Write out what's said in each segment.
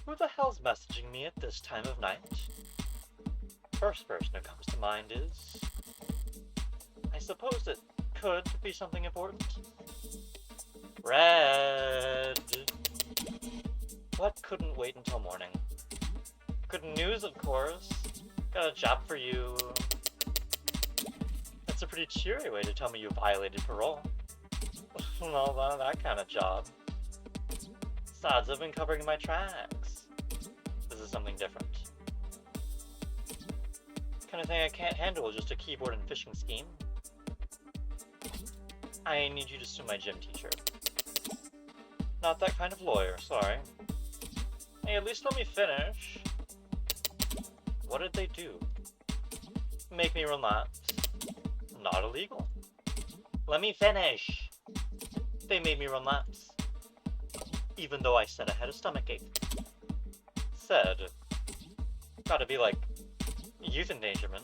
Who the hell's messaging me at this time of night? First person who comes to mind is... I suppose it could be something important. Red! What couldn't wait until morning? Good news, of course. Got a job for you. That's a pretty cheery way to tell me you violated parole. Well, that kind of job. Sods, I've been covering my tracks. This is something different. Kind of thing I can't handle is just a keyboard and phishing scheme. I need you to sue my gym teacher. Not that kind of lawyer, sorry. Hey, at least let me finish. What did they do? Make me relapse. Not illegal. Let me finish. They made me relapse. Even though I said I had a stomachache. Said. Gotta be like youth endangerment.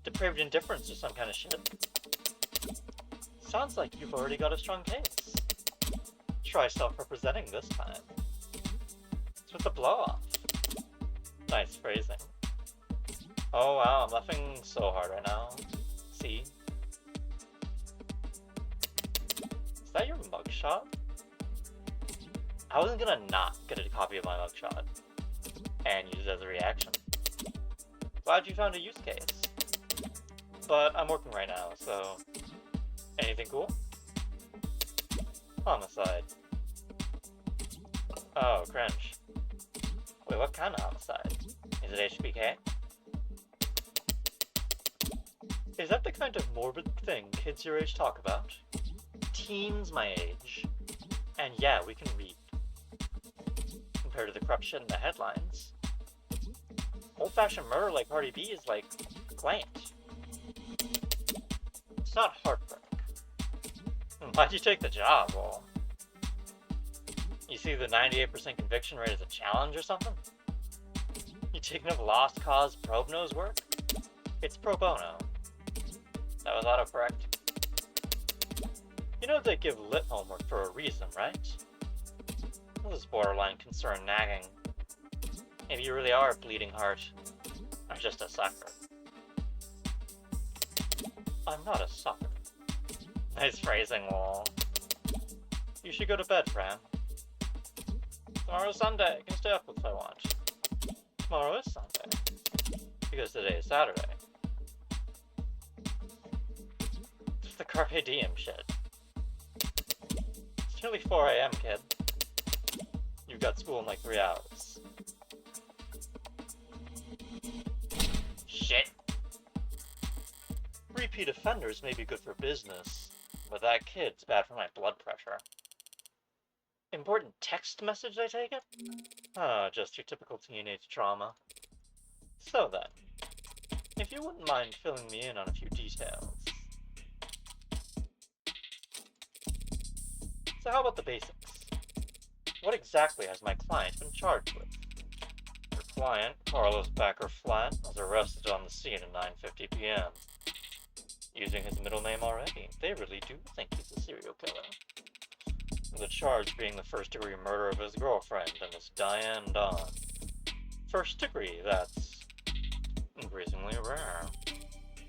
Depraved indifference or some kind of shit. Sounds like you've already got a strong case. Try self-representing this time. It's with the blow-off. Nice phrasing. Oh wow, I'm laughing so hard right now. See? Is that your mugshot? I wasn't gonna not get a copy of my mugshot and use it as a reaction. Glad you found a use case. But I'm working right now, so... Anything cool? Homicide. Oh, cringe. Wait, what kind of homicide? Is it HBK? Is that the kind of morbid thing kids your age talk about? Teens my age. And yeah, we can read. Compared to the corrupt shit in the headlines. Old-fashioned murder like Cardi B is like, quaint. It's not Heartbreak. Why'd you take the job, Lol? You see the 98% conviction rate as a challenge or something? You taking up lost cause probe nose work? It's pro bono. That was autocorrect. You know they give lit homework for a reason, right? This is borderline concern nagging. Maybe you really are a bleeding heart. Or just a sucker. I'm not a sucker. Nice phrasing, lol. You should go to bed, Fran. Tomorrow's Sunday. I can stay up if I want. Tomorrow is Sunday. Because today is Saturday. It's the Carpe Diem shit. It's nearly 4 a.m., kid. You've got school in like 3 hours. Shit. Repeat offenders may be good for business, but that kid's bad for my blood pressure. Important text message, I take it? Oh, just your typical teenage trauma. So then, if you wouldn't mind filling me in on a few details. So how about the basics? What exactly has my client been charged with? Your client, Carlos Backer Flat, was arrested on the scene at 9:50 p.m. Using his middle name already, they really do think he's a serial killer. The charge being the first-degree murder of his girlfriend, Miss Diane Dawn. First degree, that's increasingly rare,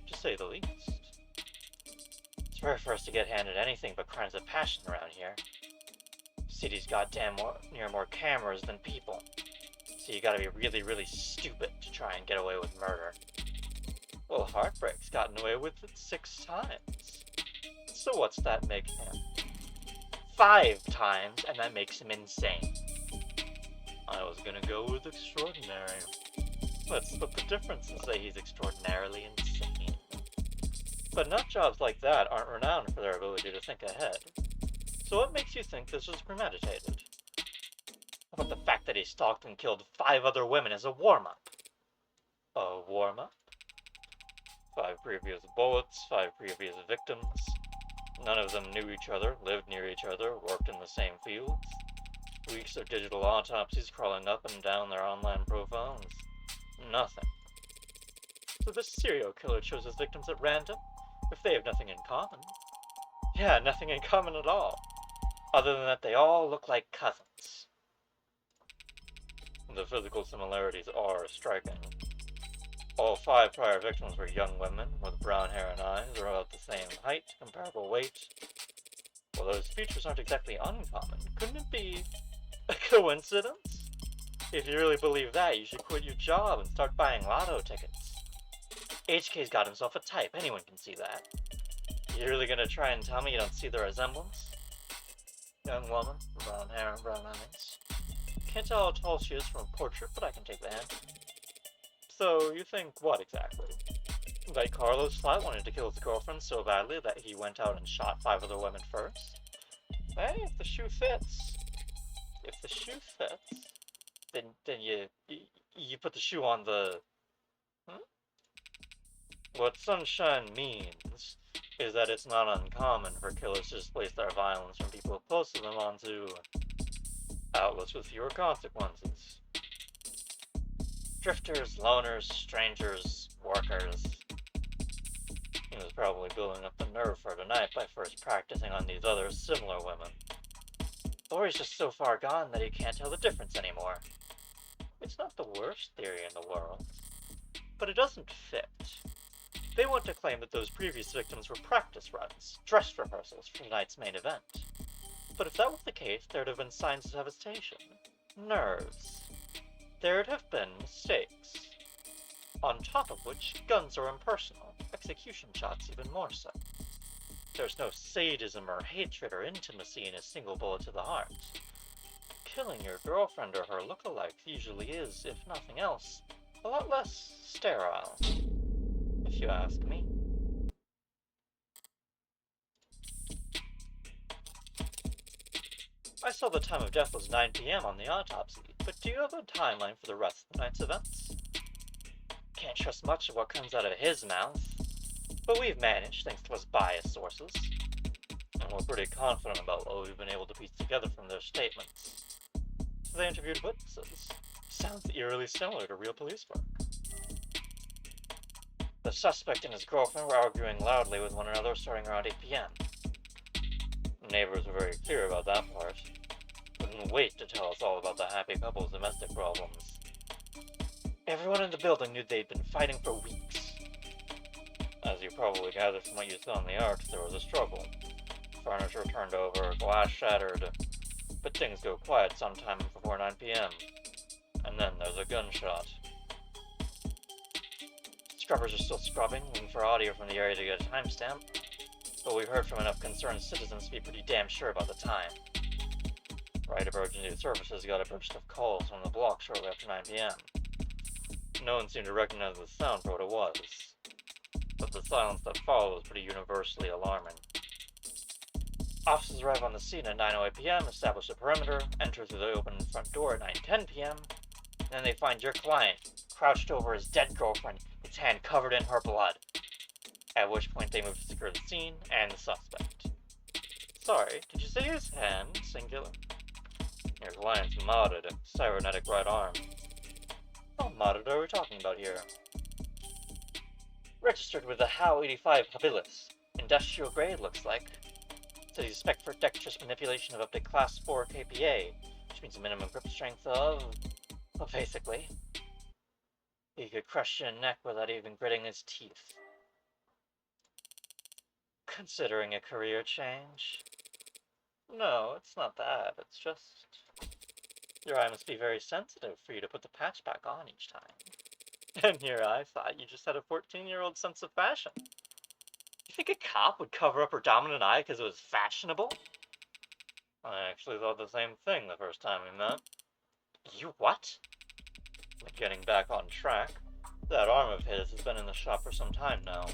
to say the least. It's rare for us to get handed anything but crimes of passion around here. City's goddamn near more cameras than people, so you gotta be really, really stupid to try and get away with murder. Well, Heartbreak's gotten away with it 6 times. So what's that make him? 5 times, and that makes him insane. I was gonna go with extraordinary. Let's split the difference and say he's extraordinarily insane. But nut jobs like that aren't renowned for their ability to think ahead. So what makes you think this was premeditated? How about the fact that he stalked and killed 5 other women as a warm-up? A warm-up? 5 previous bullets, 5 previous victims. None of them knew each other, lived near each other, worked in the same fields. Weeks of digital autopsies crawling up and down their online profiles. Nothing. So this serial killer chose his victims at random, if they have nothing in common. Yeah, nothing in common at all. Other than that they all look like cousins. The physical similarities are striking. All 5 prior victims were young women with brown hair and eyes, about the same height, comparable weight. Well, those features aren't exactly uncommon. Couldn't it be a coincidence? If you really believe that, you should quit your job and start buying lotto tickets. HK's got himself a type, anyone can see that. You really gonna try and tell me you don't see the resemblance? Young woman, brown hair and brown eyes. Can't tell how tall she is from a portrait, but I can take the hint. So, you think what exactly? That Carlos Flat wanted to kill his girlfriend so badly that he went out and shot 5 other women first? Hey, if the shoe fits. If the shoe fits, then you put the shoe on the... What sunshine means is that it's not uncommon for killers to displace their violence from people close to them onto outlets with fewer consequences. Drifters, loners, strangers, workers. He was probably building up the nerve for tonight by first practicing on these other similar women. Or he's just so far gone that he can't tell the difference anymore. It's not the worst theory in the world, but it doesn't fit. They want to claim that those previous victims were practice runs, dress rehearsals for tonight's main event. But if that was the case, there'd have been signs of devastation, nerves. There'd have been mistakes. On top of which, guns are impersonal, execution shots even more so. There's no sadism or hatred or intimacy in a single bullet to the heart. Killing your girlfriend or her lookalike usually is, if nothing else, a lot less sterile, if you ask me. I saw the time of death was 9 p.m. on the autopsy, but do you have a timeline for the rest of the night's events? Can't trust much of what comes out of his mouth, but we've managed thanks to his biased sources, and we're pretty confident about what we've been able to piece together from their statements. They interviewed witnesses. Sounds eerily similar to real police work. The suspect and his girlfriend were arguing loudly with one another starting around 8 p.m. Neighbors were very clear about that part. Wouldn't wait to tell us all about the happy couple's domestic problems. Everyone in the building knew they'd been fighting for weeks. As you probably gathered from what you saw in the art, there was a struggle. Furniture turned over, glass shattered, but things go quiet sometime before 9 p.m. And then there's a gunshot. Scrubbers are still scrubbing, looking for audio from the area to get a timestamp, but we've heard from enough concerned citizens to be pretty damn sure about the time. Right emergency services got a burst of calls from the block shortly after 9 p.m. No one seemed to recognize the sound for what it was, but the silence that followed was pretty universally alarming. Officers arrive on the scene at 9:08 p.m., establish a perimeter, enter through the open front door at 9:10 p.m., and then they find your client crouched over his dead girlfriend, its hand covered in her blood. At which point they move to secure the scene and the suspect. Sorry, did you say his hand, singular? Your client's modded, cybernetic right arm. What modded are we talking about here? Registered with the HOW 85 habilis. Industrial grade, looks like. Says he's spec for dexterous manipulation of up to Class 4 KPA, which means a minimum grip strength of... well, basically. He could crush your neck without even gritting his teeth. Considering a career change? No, it's not that. It's just... your eye must be very sensitive for you to put the patch back on each time. And here I thought you just had a 14-year-old sense of fashion. You think a cop would cover up her dominant eye because it was fashionable? I actually thought the same thing the first time we met. You what? But getting back on track, that arm of his has been in the shop for some time now.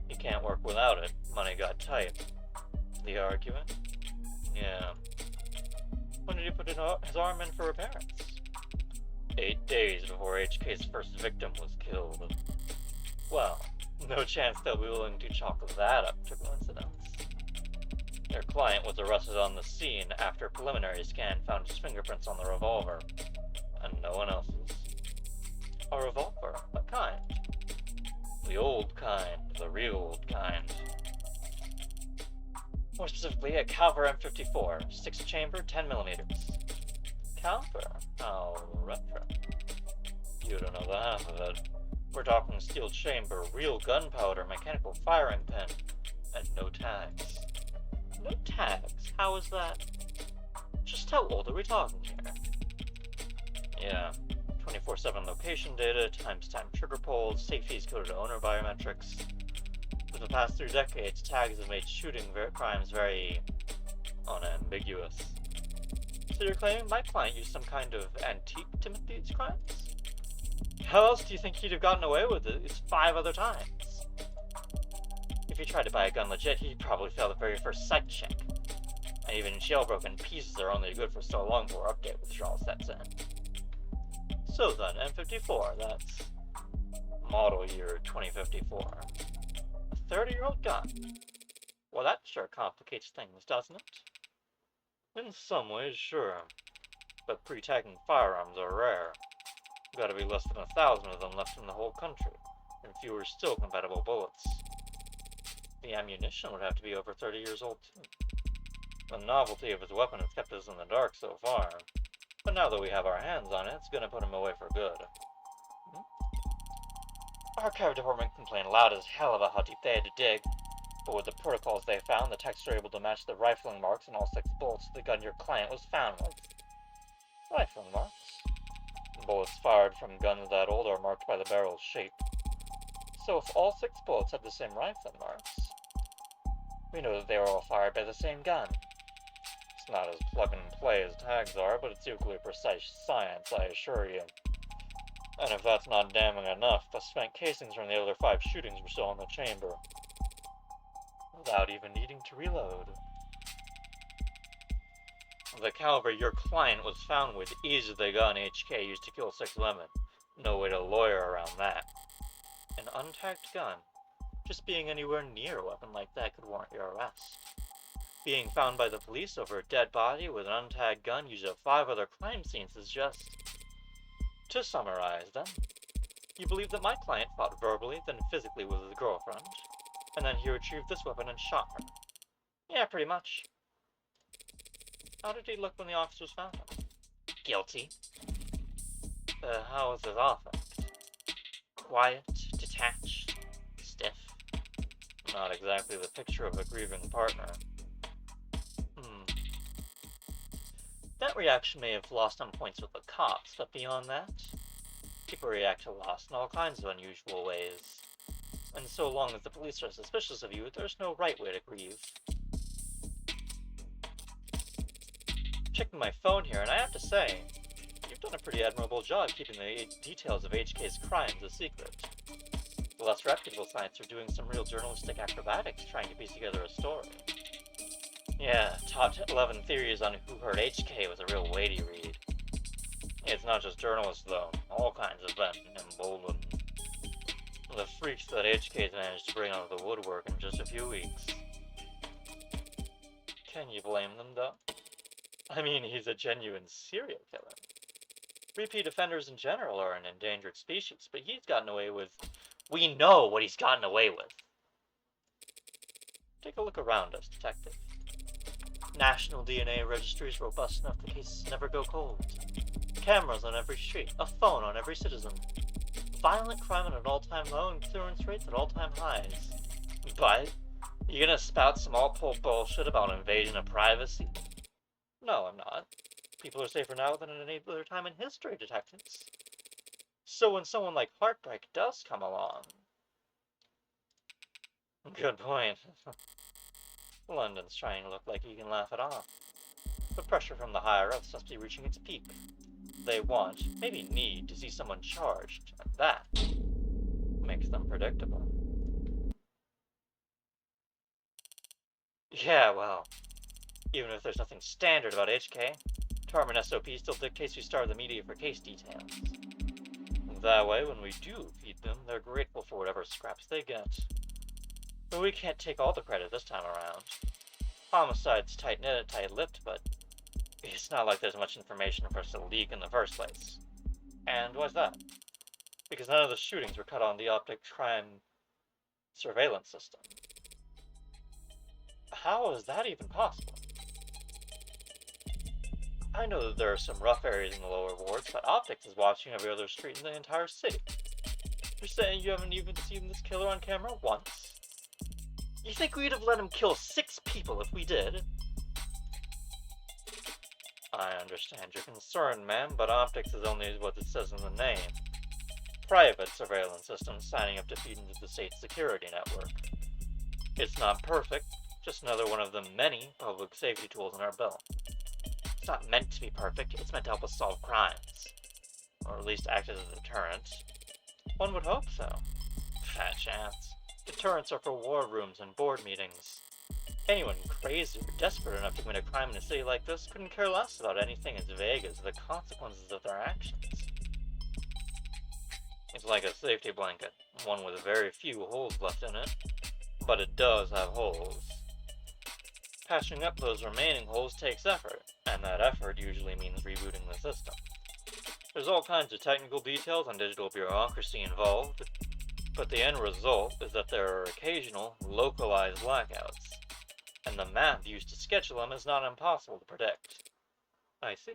He can't work without it. Money got tight. The argument? Yeah. When did he put his arm in for repairs? 8 days before HK's first victim was killed. Well, no chance they'll be willing to chalk that up to coincidence. Your client was arrested on the scene after a preliminary scan found his fingerprints on the revolver, and no one else's. A revolver? What kind? The old kind, the real old kind. More specifically, a Calver M54, 6-chamber, 10mm. caliber? How retro? You don't know the half of it. We're talking steel chamber, real gunpowder, mechanical firing pin, and no tags. No tags? How is that? Just how old are we talking here? Yeah, 24/7 location data, time trigger polls, safeties coded to owner biometrics. For the past 3 decades, tags have made shooting crimes very unambiguous. So you're claiming my client used some kind of antique to commit these crimes? How else do you think he'd have gotten away with it these 5 other times? If he tried to buy a gun legit, he'd probably fail the very first psych check. And even jailbroken pieces are only good for so long before update withdrawal sets in. So then, M54, that's model year 2054. A 30-year-old gun. Well, that sure complicates things, doesn't it? In some ways, sure. But pre-tagging firearms are rare. Gotta be less than 1,000 of them left in the whole country, and fewer still compatible bullets. The ammunition would have to be over 30 years old, too. The novelty of his weapon has kept us in the dark so far, but now that we have our hands on it, it's gonna put him away for good. Archive department complained loud as hell about how deep they had to dig, but with the protocols they found, the techs were able to match the rifling marks on all 6 bullets of the gun your client was found with. Rifling marks? Bullets fired from guns that old are marked by the barrel's shape. So if all 6 bullets had the same rifling marks, we know that they were all fired by the same gun. It's not as plug-and-play as tags are, but it's equally precise science, I assure you. And if that's not damning enough, the spent casings from the other 5 shootings were still in the chamber, without even needing to reload. The caliber your client was found with is the gun HK used to kill 6 women. No way to lawyer around that. An untagged gun. Just being anywhere near a weapon like that could warrant your arrest. Being found by the police over a dead body with an untagged gun used at 5 other crime scenes is just... To summarize, then, you believe that my client fought verbally, then physically with his girlfriend, and then he retrieved this weapon and shot her. Yeah, pretty much. How did he look when the officers found him? Guilty. How was his affect? Quiet, detached, stiff. Not exactly the picture of a grieving partner. That reaction may have lost on points with the cops, but beyond that, people react to loss in all kinds of unusual ways. And so long as the police are suspicious of you, there's no right way to grieve. Checking my phone here, and I have to say, you've done a pretty admirable job keeping the details of HK's crimes a secret. The less reputable sites are doing some real journalistic acrobatics trying to piece together a story. Yeah, top 11 theories on who hurt HK was a real weighty read. It's not just journalists, though. All kinds have been emboldened. The freaks that HK's managed to bring out of the woodwork in just a few weeks. Can you blame them, though? I mean, he's a genuine serial killer. Repeat offenders in general are an endangered species, but he's gotten away with... We know what he's gotten away with. Take a look around us, detective. National DNA registry is robust enough the cases never go cold. Cameras on every street, a phone on every citizen. Violent crime at an all-time low and clearance rates at all-time highs. But, you gonna spout some all-pull bullshit about invasion of privacy? No, I'm not. People are safer now than at any other time in history, detectives. So when someone like Heartbreak does come along... Good point. London's trying to look like he can laugh it off. The pressure from the higher-ups must be reaching its peak. They want, maybe need, to see someone charged, and that makes them predictable. Yeah, well, even if there's nothing standard about HK, Department SOP still dictates we starve the media for case details. That way, when we do feed them, they're grateful for whatever scraps they get. But we can't take all the credit this time around. Homicide's tight-knit and tight-lipped, but it's not like there's much information for us to leak in the first place. And why's that? Because none of the shootings were cut on the optic crime surveillance system. How is that even possible? I know that there are some rough areas in the lower wards, but Optics is watching every other street in the entire city. You're saying you haven't even seen this killer on camera once? You think we'd have let him kill 6 people if we did? I understand your concern, ma'am, but Optics is only what it says in the name. Private surveillance system signing up to feed into the state's security network. It's not perfect, just another one of the many public safety tools in our belt. It's not meant to be perfect, it's meant to help us solve crimes. Or at least act as a deterrent. One would hope so. Fat chance. Deterrents are for war rooms and board meetings. Anyone crazy or desperate enough to commit a crime in a city like this couldn't care less about anything as vague as the consequences of their actions. It's like a safety blanket, one with very few holes left in it, but it does have holes. Patching up those remaining holes takes effort, and that effort usually means rebooting the system. There's all kinds of technical details and digital bureaucracy involved, but the end result is that there are occasional, localized blackouts, and the map used to schedule them is not impossible to predict. I see.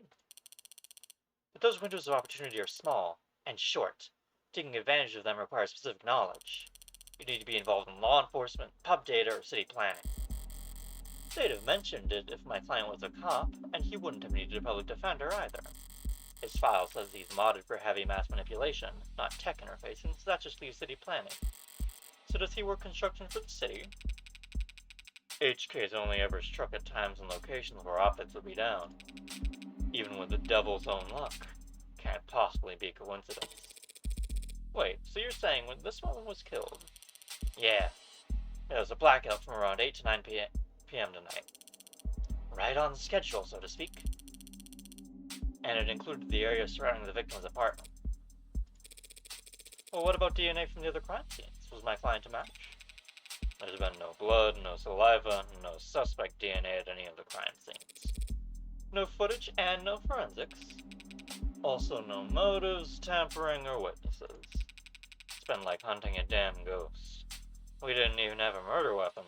But those windows of opportunity are small and short. Taking advantage of them requires specific knowledge. You need to be involved in law enforcement, pub data, or city planning. They'd have mentioned it if my client was a cop, and he wouldn't have needed a public defender either. His file says he's modded for heavy mass manipulation, not tech interfacing, so that just leaves city planning. So does he work construction for the city? HK's only ever struck at times and locations where optics would be down. Even with the devil's own luck. Can't possibly be a coincidence. Wait, so you're saying when this woman was killed? Yeah. There was a blackout from around 8 to 9 p.m. tonight. Right on schedule, so to speak. And it included the area surrounding the victim's apartment. Well, what about DNA from the other crime scenes? Was my client a match? There's been no blood, no saliva, no suspect DNA at any of the crime scenes. No footage and no forensics. Also no motives, tampering, or witnesses. It's been like hunting a damn ghost. We didn't even have a murder weapon.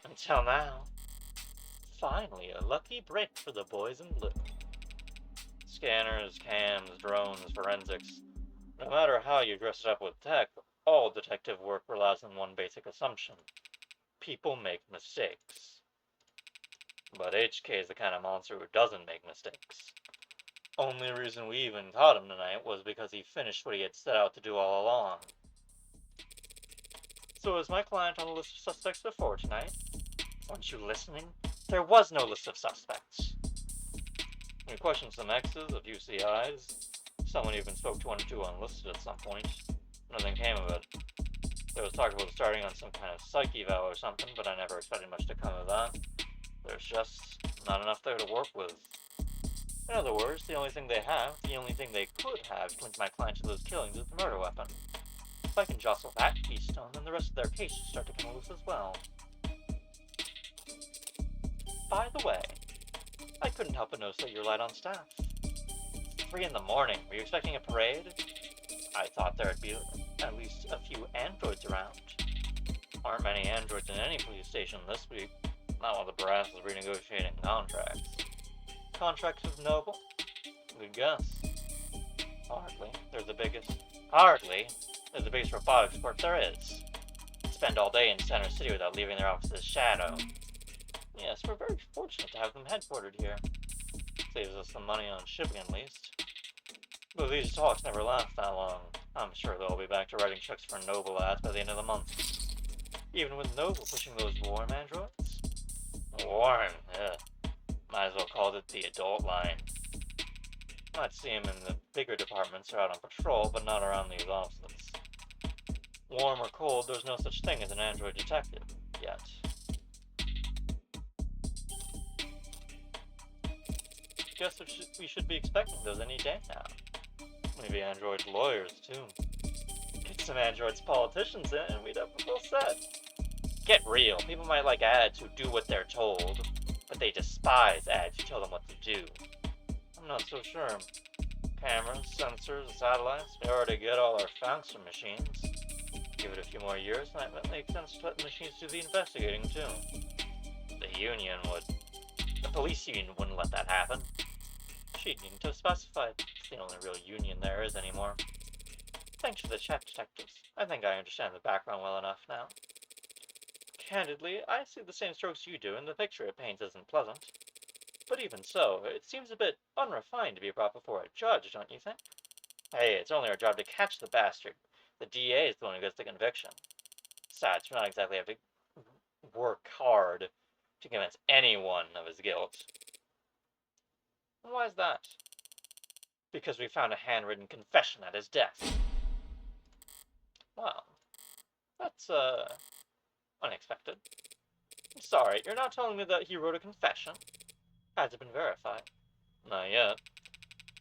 Until now. Finally, a lucky break for the boys in blue. Scanners, cams, drones, forensics. No matter how you dress it up with tech, all detective work relies on one basic assumption. People make mistakes. But HK is the kind of monster who doesn't make mistakes. Only reason we even caught him tonight was because he finished what he had set out to do all along. So is my client on the list of suspects before tonight? Weren't you listening? There was no list of suspects. We questioned some X's, a few CIs. Someone even spoke to 1 or 2 unlisted at some point. Nothing came of it. There was talk about starting on some kind of psych eval or something, but I never expected much to come of that. There's just not enough there to work with. In other words, the only thing they have, the only thing they could have to link my client to those killings is the murder weapon. If I can jostle that keystone, then the rest of their case should start to come loose as well. By the way, I couldn't help but notice that you're light on staff. 3 in the morning, were you expecting a parade? I thought there'd be at least a few androids around. Aren't many androids in any police station this week, not while the brass is renegotiating contracts. Contracts with Noble? Good guess. Hardly. They're the biggest robotics corp there is. Spend all day in Center City without leaving their office's shadow. Yes, we're very fortunate to have them headquartered here. Saves us some money on shipping at least. Though these talks never last that long. I'm sure they'll be back to writing checks for Noble ads by the end of the month. Even with Noble pushing those warm androids? Warm, yeah. Might as well call it the adult line. Might see him in the bigger departments or out on patrol, but not around these offices. Warm or cold, there's no such thing as an android detective, yet. Guess we should be expecting those any day now. Maybe android lawyers, too. Get some androids politicians in and we'd have a full set. Get real. People might like ads who do what they're told, but they despise ads who tell them what to do. I'm not so sure. Cameras, sensors, satellites, we already get all our facts from machines. Give it a few more years, and it might make sense to let the machines do the investigating, too. The union would. The police union wouldn't let that happen. sheet needing to specify. It's the only real union there is anymore. Thanks for the chat, detectives. I think I understand the background well enough now. Candidly, I see the same strokes you do, and the picture it paints isn't pleasant. But even so, it seems a bit unrefined to be brought before a judge, don't you think? Hey, it's only our job to catch the bastard. The DA is the one who gets the conviction. Besides, we don't exactly have to work hard to convince anyone of his guilt. And why is that? Because we found a handwritten confession at his desk. Well, that's, unexpected. I'm sorry, you're not telling me that he wrote a confession? Has it been verified? Not yet.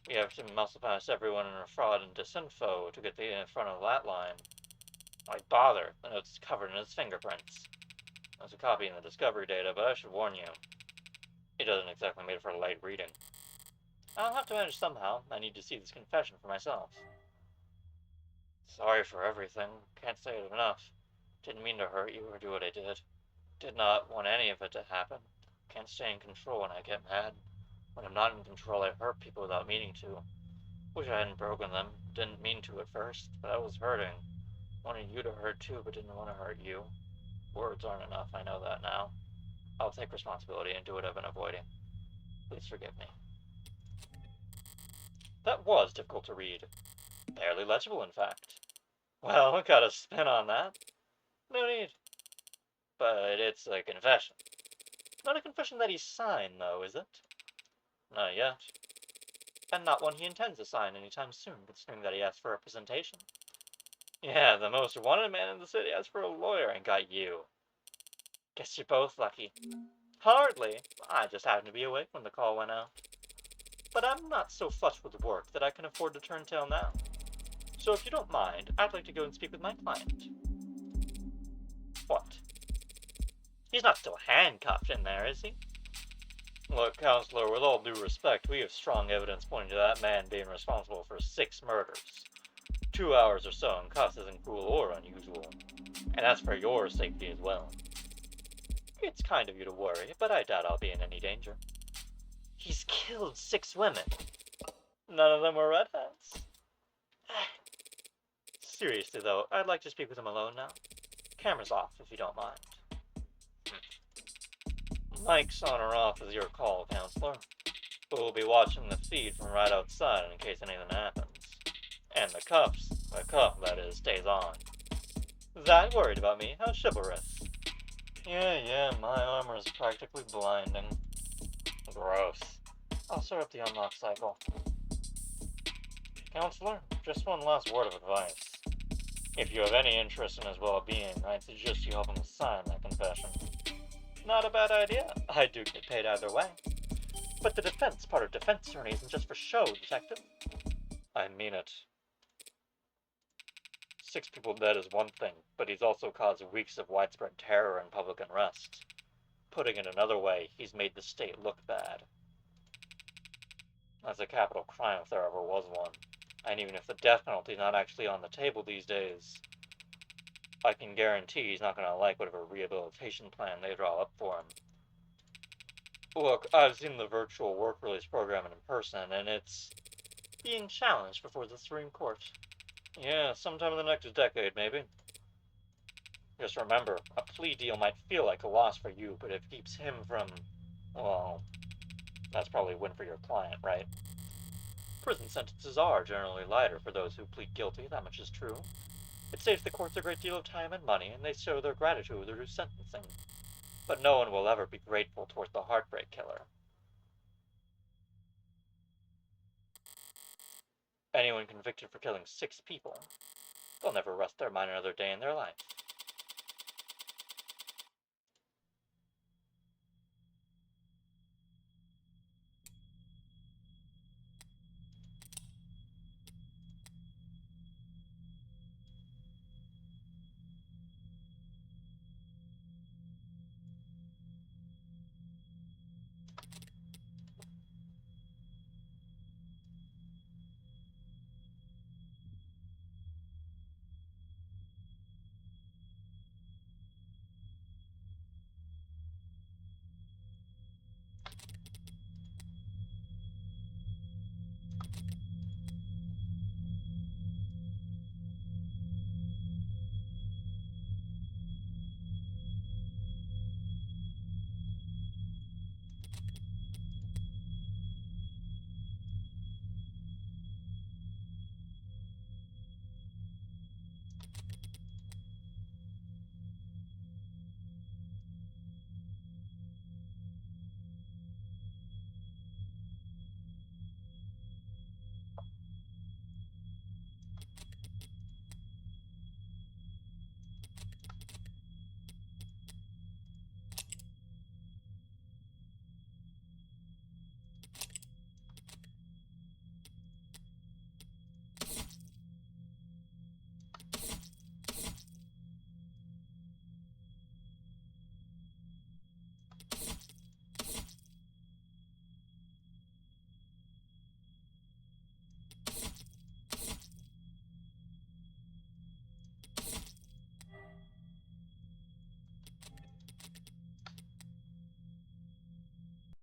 We have to muscle past everyone in a fraud and disinfo to get in front of that line. Why bother? The note's covered in his fingerprints. There's a copy in the discovery data, but I should warn you. It doesn't exactly make for light reading. I'll have to manage somehow. I need to see this confession for myself. Sorry for everything. Can't say it enough. Didn't mean to hurt you or do what I did. Did not want any of it to happen. Can't stay in control when I get mad. When I'm not in control, I hurt people without meaning to. Wish I hadn't broken them. Didn't mean to at first, but I was hurting. Wanted you to hurt too, but didn't want to hurt you. Words aren't enough, I know that now. I'll take responsibility and do what I've been avoiding. Please forgive me. That was difficult to read. Barely legible, in fact. Well, got a spin on that. No need. But it's a confession. Not a confession that he signed, though, is it? Not yet. And not one he intends to sign anytime soon, considering that he asked for representation. Yeah, the most wanted man in the city asked for a lawyer and got you. Guess you're both lucky. Hardly. I just happened to be awake when the call went out. But I'm not so flush with work that I can afford to turn tail now. So if you don't mind, I'd like to go and speak with my client. What? He's not still handcuffed in there, is he? Look, counselor, with all due respect, we have strong evidence pointing to that man being responsible for 6 murders. 2 hours or so in cuffs isn't cruel or unusual. And that's for your safety as well. It's kind of you to worry, but I doubt I'll be in any danger. He's killed 6 women. None of them were redheads. Seriously, though, I'd like to speak with him alone now. Camera's off, if you don't mind. Mic's on or off is your call, counselor. But we'll be watching the feed from right outside in case anything happens. And the cuff, that is, stays on. That worried about me? How chivalrous. Yeah, my armor is practically blinding. Gross. I'll start up the unlock cycle. Counselor, just one last word of advice. If you have any interest in his well-being, I'd suggest you help him sign that confession. Not a bad idea. I do get paid either way. But the defense part of defense attorney isn't just for show, detective. I mean it. 6 people dead is one thing, but he's also caused weeks of widespread terror and public unrest. Putting it another way, he's made the state look bad. That's a capital crime if there ever was one. And even if the death penalty's not actually on the table these days, I can guarantee he's not going to like whatever rehabilitation plan they draw up for him. Look, I've seen the virtual work release program in person, and it's being challenged before the Supreme Court. Yeah, sometime in the next decade, maybe. Just remember, a plea deal might feel like a loss for you, but it keeps him from, well, that's probably a win for your client, right? Prison sentences are generally lighter for those who plead guilty, that much is true. It saves the courts a great deal of time and money, and they show their gratitude through sentencing. But no one will ever be grateful towards the Heartbreak killer. Anyone convicted for killing 6 people, they'll never rest their mind another day in their life.